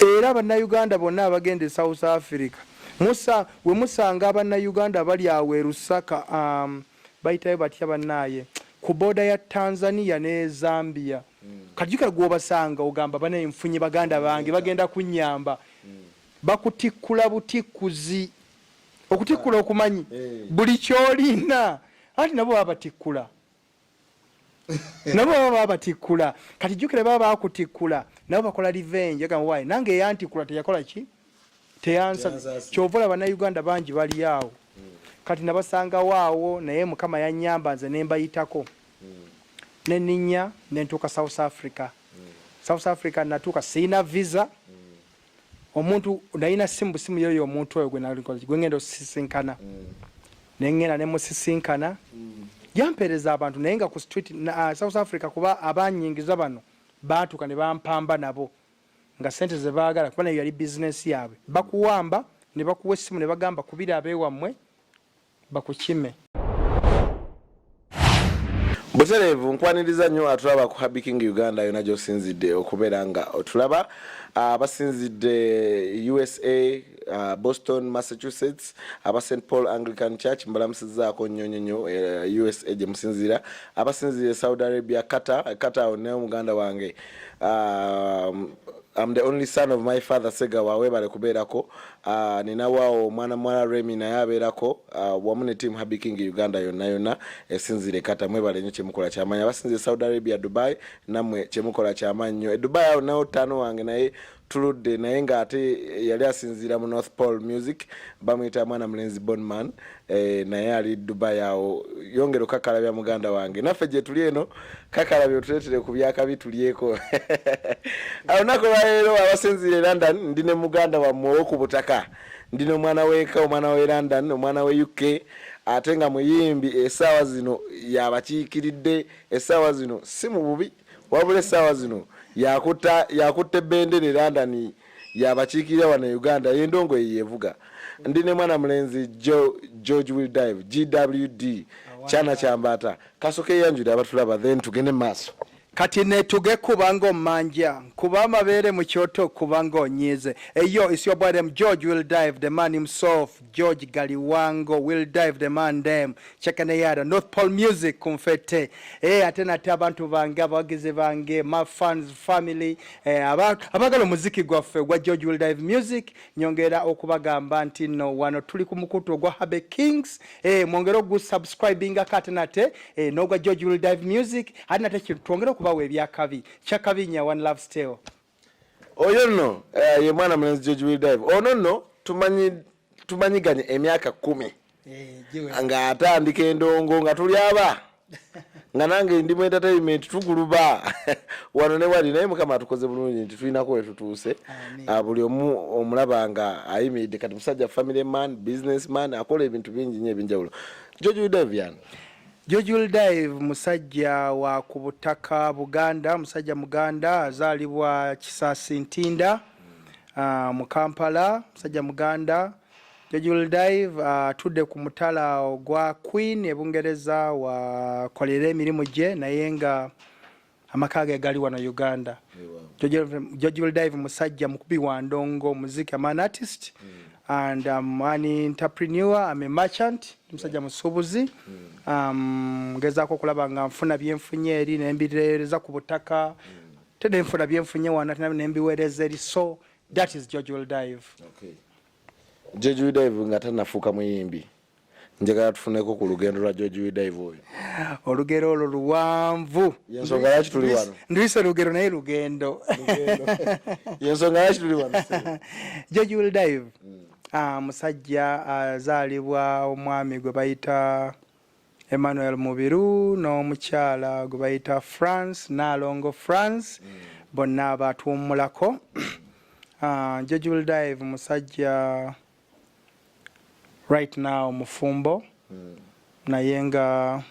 era bannayuganda bonna abagenda e South Africa we musanga abannayuganda bali awo e Lusaka bayitayo batya bannaye ku boda ya Tanzania ne Zambia kajjuka gw'obasanga ogamba banenfunye baganda bange bagenda kunnyamba bakutikkula butikkuzi okutikkula okumanyi buli kyolina ati nabo babatikkula nabo babatikkula kati jjukire baba bakutikkula nabo bakola revenge gamba wayi nange yantikkula teyakola ki teyansa kyovola bannayuganda bangi bali awo kati nabasanga waawo naye mukama yannyamba nze nembayitako neninya nentuuka South Africa natuuka siina visa omuntu nalina simu yoyo omuntu oyo gwengenda osisinkana nengenda nemusisinkana yampereza abantu naye nga ku street South Africa kuba abanyingiza bano baatuka ne bampamba nabo nga sente ze baagala kuba nayo yali business yaabwe bakuwamba ne bakuwa essimu ne bagamba kubira abeewammwe bakukime. Buterevu nkwaniriza nnyo atulaba ku Happy King Uganda yona gy'osinzidde okubeera nga otulaba abasinzidde USA Boston, Massachusetts aba St. Paul Anglican Church mbalamusizaako nnyo USA gye musinzira abasinzidde Saudi Arabia Qatar ne omuganda wange I'm the only son of my father Sega wawebale kubeerako nina wao mwana Remy naye abeerako wamu ne team Happy King Uganda yonna esinzire kata mwebale nnyo kyemukola ky'amaanyi abasinzire Saudi Arabia Dubai namwe kyemukola ky'amaanyi nnyo Dubai awo nawo ttaano wange naye tuludde naye ng'ate yali asinzira mu North Pole Music bamuyita mwana mulenzi Bonman naye ali Dubai awo yongero kakalabya muganda wange naffe gye tuli eno kakalabya otuleetere ku byakabi tulyeko alunako lwaleero abasinzire London ndine muganda wammwe ow'okubutaka ndine omwana w'eka omwana w'e London omwana w'e UK ate nga muyimbi essaawa zino yabakiikiridde essaawa zino si mu bubi wabula essaawa zino yakutte ebendera London yabakiikirira wano Uganda y'endongo yeevuga ndine mwana mulenzi George Will Dive GWD chana kyambata kasoke yanjira abatulaba then tugende maaso kati netuge kubango manja kuba amabere mu kyoto kubango nyize eyo is your boy them George Will Dive the man himself George Galiwango Will Dive the man them chekane yada North Pole Music kumfete atena abantu bange abagize bange my fans family abagalo muziki gwaffe gwa George Will Dive Music nyongera okubagamba nti no wano tuli ku mukutu gwa Happy Kings mwongero gu subscribing akatenate no gwa George Will Dive Music atinate kitwongera kubawe byakabi chakabinya one love still oyo nno ye mwana mulenzi George Will Dive ono nno tumanyiganye emyaka 10 nga atandika endongo nga tuli aba nga nange ndi mu entertainment tuguluba wano ne wali naye mukama atukoze bulungi nti tulinako we tutuuse buli omu omulaba nga ayimidde kati musajja family man businessman akola ebintu bingi nnyo ebinjawulo George Will Dive yani George Will Dive musajja wa kubutaka Buganda musajja muganda azalibwa Kisasi Ntinda mu Kampala musajja muganda George Will Dive tudde ku mutala gwa Queen ebungereza wa kolera emirimu gye naye nga amakage gali wano Uganda George Will Dive musajja mukubi wa ndongo muziki man artist and an entrepreneur I'm a merchant musajja musubuzi ngezako kulaba nga nfuna byenfunye eri nembirereza ku butaka tede nfuna byenfunye wana nembiwereza eri so that is George Will Dive. Okay. George Will Dive nga tanafuka muyimbi njagala tufuneko ku lugendo lwa George Will Dive oyo olugero olwo luwanvu yensonga yaki tuli wano ndise lugero naye lugendo yensonga yaki tuli wano George Will Dive musajja azalibwa omwami gwe bayita Emmanuel Mubiru n'omukyala gwe bayita France Nalongo France bonna batuumulako George Will Dive musajja right now mufumbo naye nga